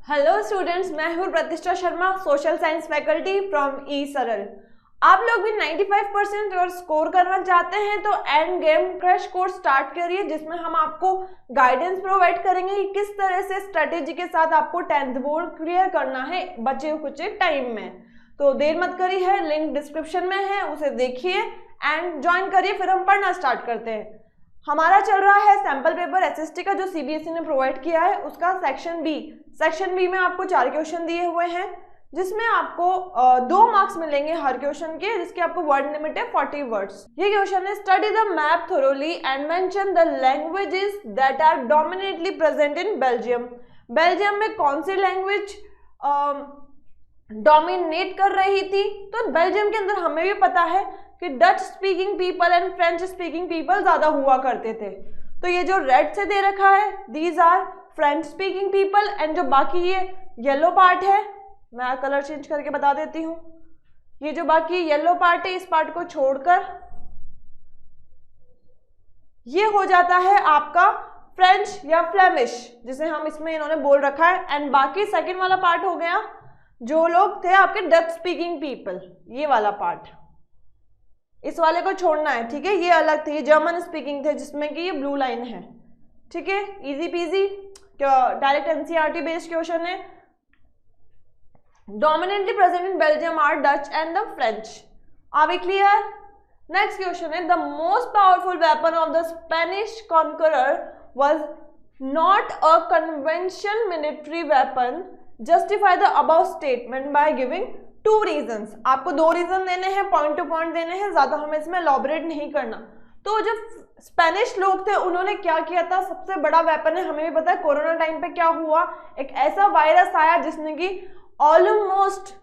Hello students, मैं हूँ Pratishtha Sharma, social science faculty from e Saral. आप लोग भी 95% और स्कोर करना चाहते हैं तो end game crash course start करिए, जिसमें हम आपको गाइडेंस प्रोवाइड करेंगे कि किस तरह से स्ट्रेटेजी के साथ आपको 10th बोर्ड क्लियर करना है बचे कुछ टाइम में। तो देर मत करिए, लिंक डिस्क्रिप्शन में है, उसे देखिए एंड ज्वाइन करिए। फिर हम पढ़ना स्टार्ट करते हैं। हमारा चल रहा है सैंपल पेपर एसएसटी का, जो सीबीएसई ने प्रोवाइड किया है, उसका सेक्शन बी। सेक्शन बी में आपको 4 क्वेश्चन दिए हुए हैं, जिसमें आपको 2 मार्क्स मिलेंगे हर क्वेश्चन के, जिसके आपको वर्ड लिमिट है 40 वर्ड्स। ये क्वेश्चन है, study the map thoroughly and mention the languages that are dominantly present in Belgium. Belgium में कौन सी लैंग्वेज डोमिनेट कर रही थी? तो बेल्जियम के अंदर हमें भी पता है कि Dutch speaking people and French speaking people ज्यादा हुआ करते थे। तो ये जो रेड से दे रखा है, these are French speaking people, and जो बाकी ये येलो पार्ट है, मैं कलर चेंज करके बता देती हूँ। ये जो बाकी येलो पार्ट है, इस पार्ट को छोड़कर ये हो जाता है आपका फ्रेंच या फ्लेमिश, जिसे हम इसमें इन्होंने बोल रखा है। एंड बाकी सेकंड वाला पार्ट हो गया जो लोग थे आपके डच स्पीकिंग पीपल, ये वाला पार्ट, इस वाले को छोड़ना है, ठीक है। ये अलग थे, ये जर्मन स्पीकिंग थे, जिसमें कि ये ब्लू लाइन है, ठीक है। Easy peasy, direct NCERT based question है। Dominantly present in Belgium are Dutch and the French. Are we clear? Next question है, the most powerful weapon of the Spanish conqueror was not a conventional military weapon, justify the above statement by giving 2 reasons. आपको 2 reason देने हैं, point to point देने हैं, ज्यादा हमें इसमें elaborate नहीं करना। तो जो स्पेनिश लोग थे उन्होंने क्या किया था? सबसे बड़ा वेपन है, हमें भी पता है कोरोना टाइम पे क्या हुआ, एक ऐसा वायरस आया जिसने कि ऑलमोस्ट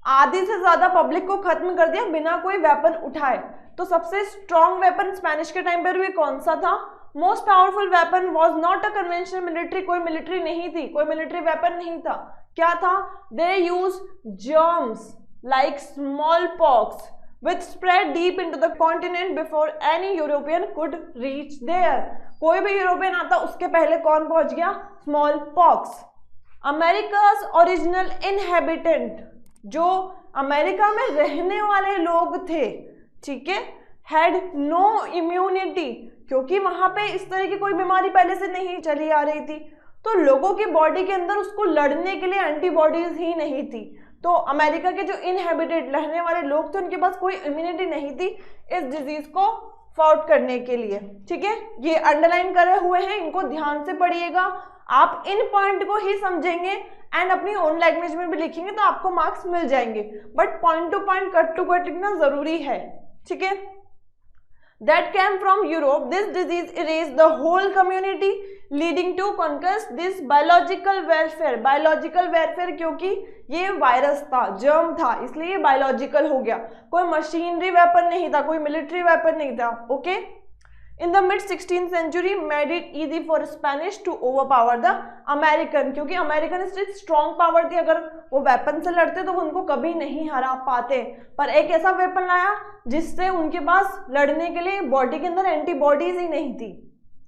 आधी से ज्यादा पब्लिक को खत्म कर दिया बिना कोई वेपन उठाए। तो सबसे स्ट्रॉन्ग वेपन स्पेनिश के टाइम पर भी कौन सा था? Most powerful weapon was not a conventional military, कोई मिलिट्री नहीं थी, कोई मिलिट्री वेपन नहीं था। क्या था? They use germs like small pox which spread deep into the continent before any European could reach there. कोई भी यूरोपियन आता उसके पहले कौन पहुंच गया? Small pox. America's original inhabitant, जो अमेरिका में रहने वाले लोग थे, ठीक है, हैड नो इम्यूनिटी, क्योंकि वहां पे इस तरह की कोई बीमारी पहले से नहीं चली आ रही थी, तो लोगों की बॉडी के अंदर उसको लड़ने के लिए एंटीबॉडीज ही नहीं थी। तो अमेरिका के जो इनहेबिटेड रहने वाले लोग थे, उनके पास कोई इम्यूनिटी नहीं थी इस डिजीज को फाउट करने के लिए, ठीक है। ये अंडरलाइन करे हुए हैं, इनको ध्यान से पढ़िएगा। आप इन पॉइंट को ही समझेंगे एंड अपनी ओन लैंग्वेज में भी लिखेंगे तो आपको मार्क्स मिल जाएंगे, but point to point, cut to cut लिखना जरूरी है, ठीक है। That came from Europe. This disease erased the whole community, leading to conquest this biological warfare. Biological warfare क्योंकि ये वायरस था, जर्म था, इसलिए ये बायोलॉजिकल हो गया। कोई मशीनरी वेपन नहीं था, कोई मिलिट्री वेपन नहीं था, okay. In the mid 16th century made it easy for Spanish to overpower the American, क्योंकि अमेरिकन स्ट्रॉन्ग पावर थी, अगर वो वेपन से लड़ते तो वो उनको कभी नहीं हरा पाते। पर एक ऐसा वेपन लाया जिससे उनके पास लड़ने के लिए बॉडी के अंदर एंटीबॉडीज ही नहीं थी,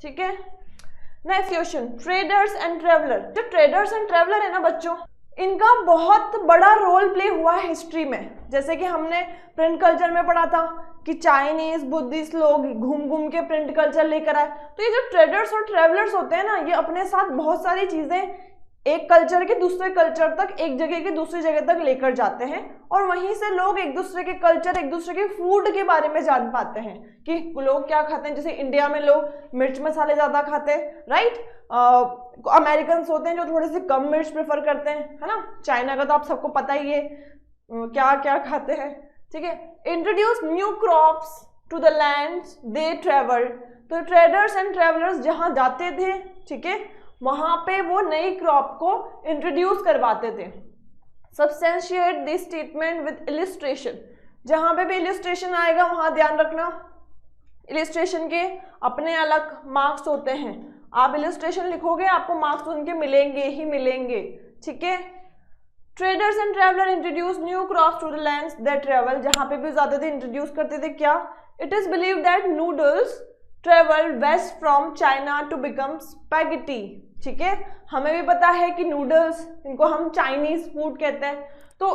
ठीक है। Next question, traders and traveller. जो ट्रेडर्स एंड ट्रेवलर है ना बच्चों, इनका बहुत बड़ा रोल प्ले हुआ है हिस्ट्री में। जैसे कि हमने प्रिंट कल्चर में पढ़ा था कि चाइनीज बुद्धिस्ट लोग घूम घूम के प्रिंट कल्चर लेकर आए। तो ये जो ट्रेडर्स और ट्रेवलर्स होते हैं ना, ये अपने साथ बहुत सारी चीजें एक कल्चर के दूसरे कल्चर तक, एक जगह के दूसरी जगह तक लेकर जाते हैं, और वहीं से लोग एक दूसरे के कल्चर, एक दूसरे के फूड के बारे में जान पाते हैं कि लोग क्या खाते हैं। जैसे इंडिया में लोग मिर्च मसाले ज्यादा खाते हैं, राइट। अमेरिकन होते हैं जो थोड़े से कम मिर्च प्रेफर करते हैं, है ना। चाइना का तो आप सबको पता ही है क्या क्या खाते हैं, ठीक है। Introduce new crops to the lands they travel. तो ट्रेडर्स एंड ट्रेवलर्स जहां जाते थे, ठीक है, वहां पे वो नई क्रॉप को इंट्रोड्यूस करवाते थे। Substantiate this statement with illustration. जहां पे भी इलिस्ट्रेशन आएगा वहां ध्यान रखना, इलिस्ट्रेशन के अपने अलग मार्क्स होते हैं। आप इलिस्ट्रेशन लिखोगे आपको मार्क्स उनके मिलेंगे ही मिलेंगे, ठीक है। Traders and traveller introduce new crops to the lands that travel. जहां पे भी ज्यादा थे इंट्रोड्यूस करते थे क्या? It is believed that noodles travel west from China to become spaghetti, ठीक है। हमें भी पता है कि नूडल्स, इनको हम चाइनीज फूड कहते हैं। तो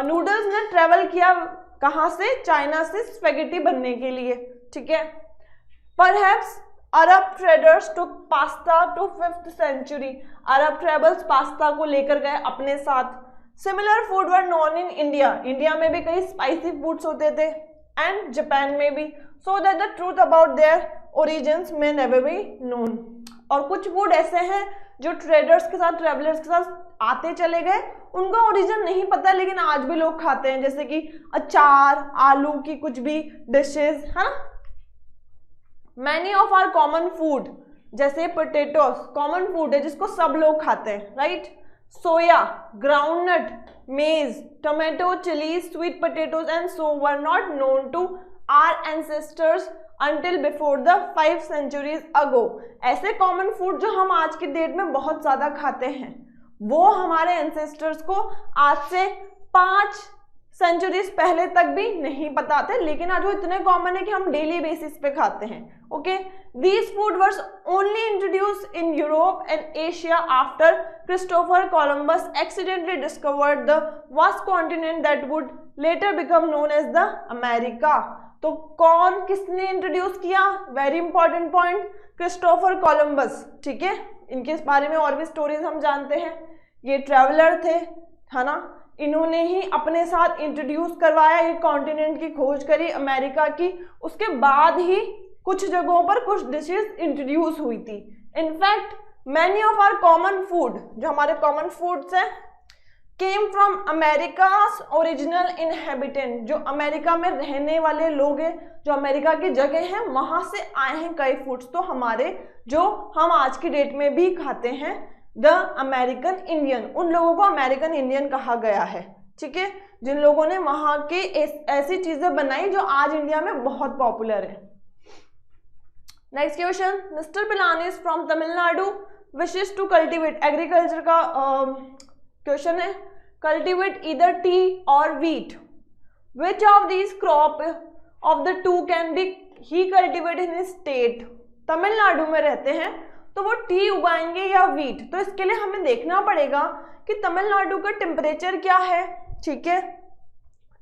नूडल्स ने ट्रेवल किया कहाँ से, चाइना से स्पेगेटी बनने के लिए, ठीक है। Perhaps Arab traders took pasta to 5th century, Arab travels pasta को लेकर गए अपने साथ। Similar food were known in India, India में भी कई स्पाइसी फूड्स होते थे, एंड जापान में भी, so that the truth about their origins में नेवर बी नोन। और कुछ फूड ऐसे हैं जो ट्रेडर्स के साथ, ट्रेवलर्स के साथ आते चले गए, उनका ओरिजिन नहीं पता लेकिन आज भी लोग खाते हैं, जैसे कि अचार, आलू की कुछ भी डिशेज, है ना। Many of our common food, जैसे पोटैटोस कॉमन फूड है जिसको सब लोग खाते हैं, right. Soya, groundnut, maize, tomato, chillies, sweet potatoes and so were not known to our ancestors until before the 5 centuries ago। ऐसे कॉमन फूड जो हम आज की डेट में बहुत ज्यादा खाते हैं, वो हमारे एंसेस्टर्स को आज से 5 सेंचुरीज पहले तक भी नहीं पता थे, लेकिन आज वो इतने कॉमन है कि हम डेली बेसिस पे खाते हैं। Okay, these food were only introduced in Europe and Asia after Christopher Columbus accidentally discovered the vast continent that would later become known as the America. तो कौन, किसने इंट्रोड्यूस किया, very important point, Christopher Columbus, ठीक है। इनके बारे में और भी स्टोरीज हम जानते हैं, ये ट्रैवलर थे, है ना। इन्होंने ही अपने साथ इंट्रोड्यूस करवाया, ये कॉन्टिनेंट की खोज करी अमेरिका की, उसके बाद ही कुछ जगहों पर कुछ डिशेस इंट्रोड्यूस हुई थी। In fact many of our common food, जो हमारे कॉमन फूड्स हैं, came from Americas original inhabitant, जो अमेरिका में रहने वाले लोग हैं, जो अमेरिका की जगह हैं, वहां से आए हैं कई फूड्स। तो हमारे जो हम आज की डेट में भी खाते हैं, द अमेरिकन इंडियन, उन लोगों को अमेरिकन इंडियन कहा गया है, ठीक है, जिन लोगों ने वहां के ऐसी चीजें बनाई जो आज इंडिया में बहुत पॉपुलर है। नेक्स्ट क्वेश्चन, मिस्टर पिलानीज from Tamil Nadu wishes to cultivate, agriculture का क्वेश्चन है, cultivate either tea or wheat, which of these crop of the two can be he cultivate in his state. Tamil Nadu में रहते हैं तो वो टी उगाएंगे या व्हीट, तो इसके लिए हमें देखना पड़ेगा कि तमिलनाडु का टेम्परेचर क्या है, ठीक है,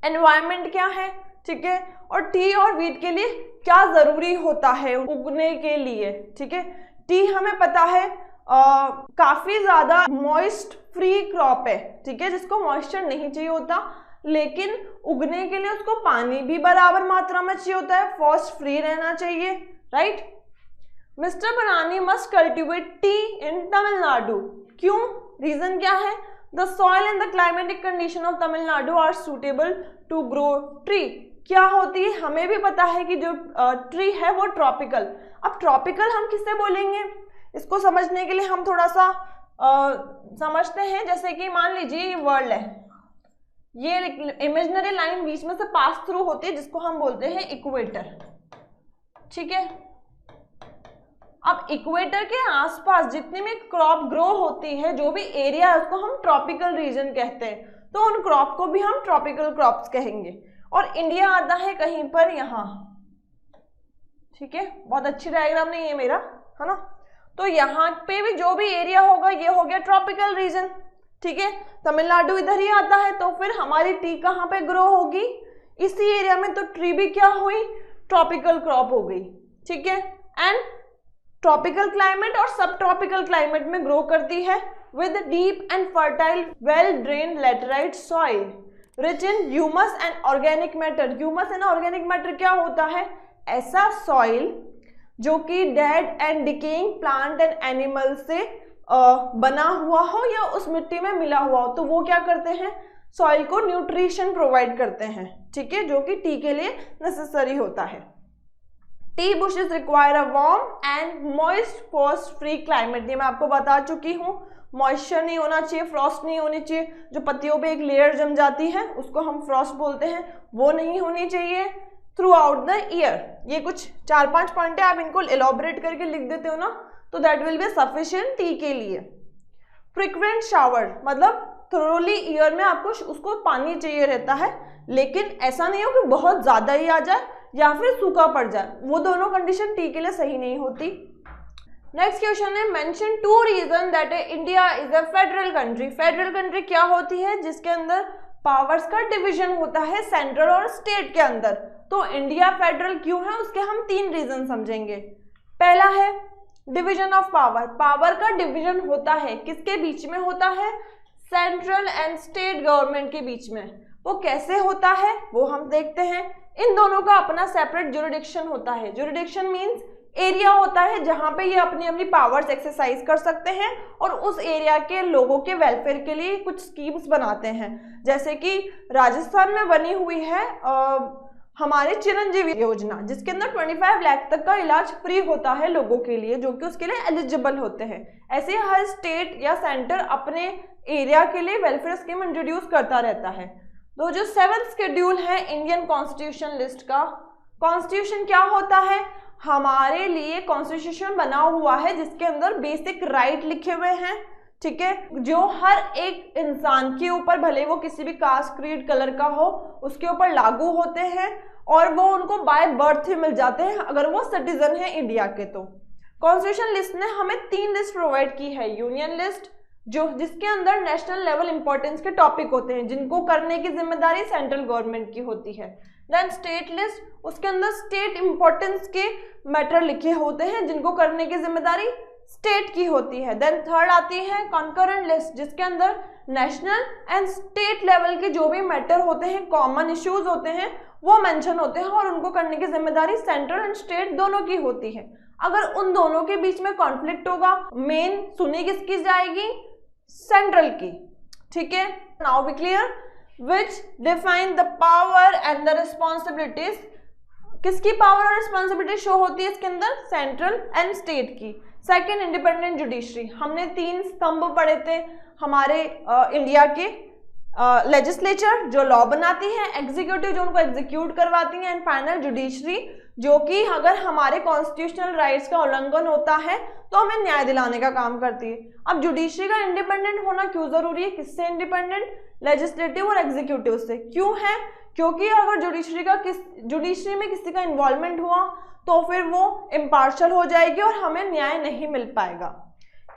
एनवायरमेंट क्या है, ठीक है, और टी और व्हीट के लिए क्या जरूरी होता है उगने के लिए, ठीक है। टी हमें पता है काफी ज्यादा मॉइस्ट फ्री क्रॉप है, ठीक है, जिसको मॉइस्चर नहीं चाहिए होता, लेकिन उगने के लिए उसको पानी भी बराबर मात्रा में चाहिए होता है, फॉस्ट फ्री रहना चाहिए, right. Mister Banani must cultivate tea in Tamil Nadu, क्यों, रीजन क्या है, the soil and the climatic condition of Tamil Nadu are suitable to grow tree. क्या होती है, हमें भी पता है कि जो ट्री है वो ट्रॉपिकल। अब ट्रॉपिकल हम किससे बोलेंगे, इसको समझने के लिए हम थोड़ा सा समझते हैं। जैसे कि मान लीजिए ये वर्ल्ड है, ये इमेजिनरी लाइन बीच में से पास थ्रू होती है जिसको हम बोलते हैं इक्वेटर, ठीक है। अब इक्वेटर के आसपास जितनी भी क्रॉप ग्रो होती है, जो भी एरिया है, उसको हम ट्रॉपिकल रीजन कहते हैं, तो उन क्रॉप को भी हम ट्रॉपिकल क्रॉप्स कहेंगे। और इंडिया आता है कहीं पर यहाँ, ठीक है, बहुत अच्छी डायग्राम नहीं है मेरा, है ना। तो यहाँ पे भी जो भी एरिया होगा ये हो गया ट्रॉपिकल रीजन, ठीक है। तमिलनाडु इधर ही आता है, तो फिर हमारी टी कहाँ पे ग्रो होगी, इसी एरिया में, तो ट्री भी क्या हुई, ट्रॉपिकल क्रॉप हो गई, ठीक है। एंड ट्रॉपिकल क्लाइमेट और सब ट्रॉपिकल क्लाइमेट में ग्रो करती है with deep and fertile well drained laterite soil rich in humus and organic matter. Humus and organic matter क्या होता है, ऐसा सॉइल जो कि dead and decaying plant and animal से बना हुआ हो या उस मिट्टी में मिला हुआ हो, तो वो क्या करते हैं, सॉइल को न्यूट्रिशन प्रोवाइड करते हैं, ठीक है, जो कि टी के लिए नेसेसरी होता है। T bushes require a warm and moist Frost free climate, ये मैं आपको बता चुकी हूँ, मॉइस्चर नहीं होना चाहिए, फ्रॉस्ट नहीं होनी चाहिए, जो पत्तियों पे एक लेयर जम जाती है उसको हम फ्रॉस्ट बोलते हैं, वो नहीं होनी चाहिए थ्रू आउट द ईयर। ये कुछ 4-5 पॉइंट है, आप इनको एलॉबरेट करके लिख देते हो ना, तो that will be sufficient T के लिए। फ्रीक्वेंट शावर, मतलब थोरोली ईयर में आपको उसको पानी चाहिए रहता है, लेकिन ऐसा नहीं हो कि बहुत ज्यादा ही आ जाए या फिर सूखा पड़ जाए, वो दोनों कंडीशन टी के लिए सही नहीं होती। नेक्स्ट क्वेश्चन है mention 2 reason that India is a federal country. Federal country क्या होती है? जिसके अंदर पावर्स का डिवीजन होता है सेंट्रल और स्टेट के अंदर। तो इंडिया फेडरल क्यों है, उसके हम 3 रीजन समझेंगे। पहला है डिवीजन ऑफ पावर। पावर का डिवीजन होता है, किसके बीच में होता है? सेंट्रल एंड स्टेट गवर्नमेंट के बीच में। वो कैसे होता है वो हम देखते हैं। इन दोनों का अपना सेपरेट ज्यूरिडिक्शन होता है। ज्यूरिडिक्शन मीन्स एरिया होता है जहां पे ये अपनी अपनी पावर्स एक्सरसाइज कर सकते हैं और उस एरिया के लोगों के वेलफेयर के लिए कुछ स्कीम्स बनाते हैं। जैसे कि राजस्थान में बनी हुई है हमारे चिरंजीवी योजना, जिसके अंदर 25 लाख तक का इलाज फ्री होता है लोगों के लिए जो कि उसके लिए एलिजिबल होते हैं। ऐसे हर स्टेट या सेंटर अपने एरिया के लिए वेलफेयर स्कीम इंट्रोड्यूस करता रहता है। तो जो 7th शेड्यूल है इंडियन कॉन्स्टिट्यूशन लिस्ट का, कॉन्स्टिट्यूशन क्या होता है? हमारे लिए कॉन्स्टिट्यूशन बना हुआ है जिसके अंदर बेसिक राइट लिखे हुए हैं, ठीक है, जो हर एक इंसान के ऊपर, भले वो किसी भी कास्ट क्रीड कलर का हो, उसके ऊपर लागू होते हैं और वो उनको बाय बर्थ ही मिल जाते हैं अगर वो सिटीजन है इंडिया के। तो कॉन्स्टिट्यूशन लिस्ट ने हमें 3 लिस्ट प्रोवाइड की है। यूनियन लिस्ट जिसके अंदर नेशनल लेवल इंपॉर्टेंस के टॉपिक होते हैं जिनको करने की जिम्मेदारी सेंट्रल गवर्नमेंट की होती है। देन स्टेट लिस्ट, उसके अंदर स्टेट इंपॉर्टेंस के मैटर लिखे होते हैं जिनको करने की जिम्मेदारी स्टेट की होती है। देन थर्ड आती है कॉन्करेंट लिस्ट, जिसके अंदर नेशनल एंड स्टेट लेवल के जो भी मैटर होते हैं, कॉमन इश्यूज होते हैं, वो मेंशन होते हैं और उनको करने की जिम्मेदारी सेंट्रल एंड स्टेट दोनों की होती है। अगर उन दोनों के बीच में कॉन्फ्लिक्ट होगा, मेन सुनी किसकी जाएगी? सेंट्रल की, ठीक है। Now be clear which define the power and the responsibilities। किसकी पावर और रिस्पॉन्सिबिलिटी शो होती है इसके अंदर? सेंट्रल एंड स्टेट की। सेकंड इंडिपेंडेंट जुडिशरी, हमने 3 स्तंभ पढ़े थे हमारे इंडिया के। लेजिस्लेचर जो लॉ बनाती है, एग्जीक्यूटिव जो उनको एग्जीक्यूट करवाती है, एंड फाइनल जुडिशरी जो कि अगर हमारे कॉन्स्टिट्यूशनल राइट्स का उल्लंघन होता है तो हमें न्याय दिलाने का काम करती है। अब जुडिशरी का इंडिपेंडेंट होना क्यों जरूरी है? किससे इंडिपेंडेंट? लेजिस्लेटिव और एग्जीक्यूटिव से। क्यों है? क्योंकि अगर जुडिशरी में किसी का इन्वॉल्वमेंट हुआ तो फिर वो इम्पार्शियल हो जाएगी और हमें न्याय नहीं मिल पाएगा।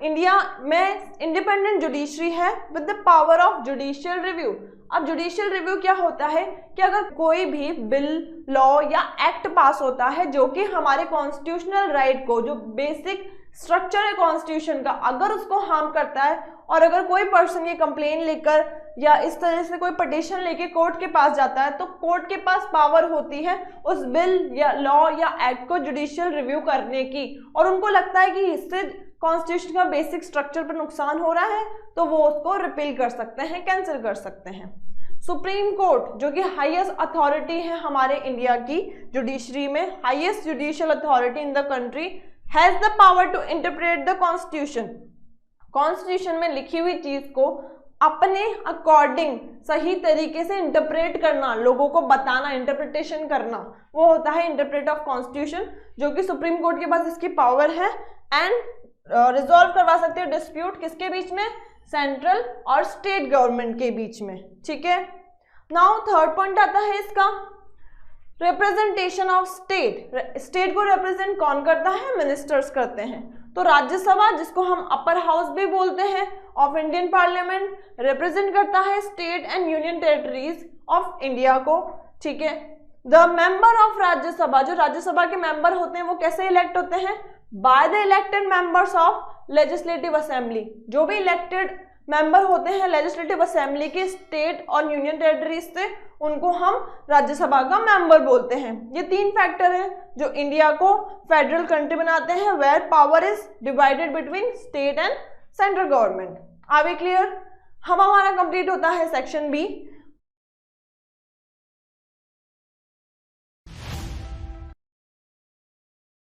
इंडिया में इंडिपेंडेंट जुडिशरी है with the power of judicial review. अब जुडिशियल रिव्यू क्या होता है कि अगर कोई भी बिल, लॉ या एक्ट पास होता है जो कि हमारे कॉन्स्टिट्यूशनल राइट को, जो बेसिक स्ट्रक्चर है कॉन्स्टिट्यूशन का, अगर उसको हार्म करता है और अगर कोई पर्सन ये कंप्लेन लेकर या इस तरह से कोई पिटीशन लेके कोर्ट के पास जाता है तो कोर्ट के पास पावर होती है उस बिल या लॉ या एक्ट को जुडिशियल रिव्यू करने की, और उनको लगता है कि इससे कॉन्स्टिट्यूशन का बेसिक स्ट्रक्चर पर नुकसान हो रहा है तो वो उसको रिपील कर सकते हैं, कैंसिल कर सकते हैं। सुप्रीम कोर्ट जो कि हाईएस्ट अथॉरिटी है हमारे इंडिया की जुडिशरी में, highest judicial authority in the country, has the power to interpret the constitution. Constitution में लिखी हुई चीज को अपने अकॉर्डिंग सही तरीके से इंटरप्रेट करना, लोगों को बताना, इंटरप्रिटेशन करना, वो होता है इंटरप्रेट ऑफ कॉन्स्टिट्यूशन, जो कि सुप्रीम कोर्ट के पास इसकी पावर है। एंड रिजॉल्व करवा सकते हो डिस्प्यूट किसके बीच में? सेंट्रल और स्टेट गवर्नमेंट के बीच में, ठीक है। नाउ थर्ड पॉइंट आता है इसका रिप्रेजेंटेशन ऑफ स्टेट। स्टेट को रिप्रेजेंट कौन करता है? मिनिस्टर्स करते हैं। तो राज्यसभा, जिसको हम अपर हाउस भी बोलते हैं ऑफ इंडियन पार्लियामेंट, रिप्रेजेंट करता है state and union territories of India को, ठीक है। द मेंबर ऑफ राज्यसभा, जो राज्यसभा के मेंबर होते हैं वो कैसे इलेक्ट होते हैं? By the elected members of legislative assembly. जो भी इलेक्टेड मेंबर होते हैं लेजिस्लेटिव असेंबली के स्टेट और यूनियन टेरिटरीज से, उनको हम राज्यसभा का मेंबर बोलते हैं। ये 3 फैक्टर हैं जो इंडिया को फेडरल कंट्री बनाते हैं, where power is divided between state and central government. Are we clear? हमारा कंप्लीट होता है सेक्शन बी।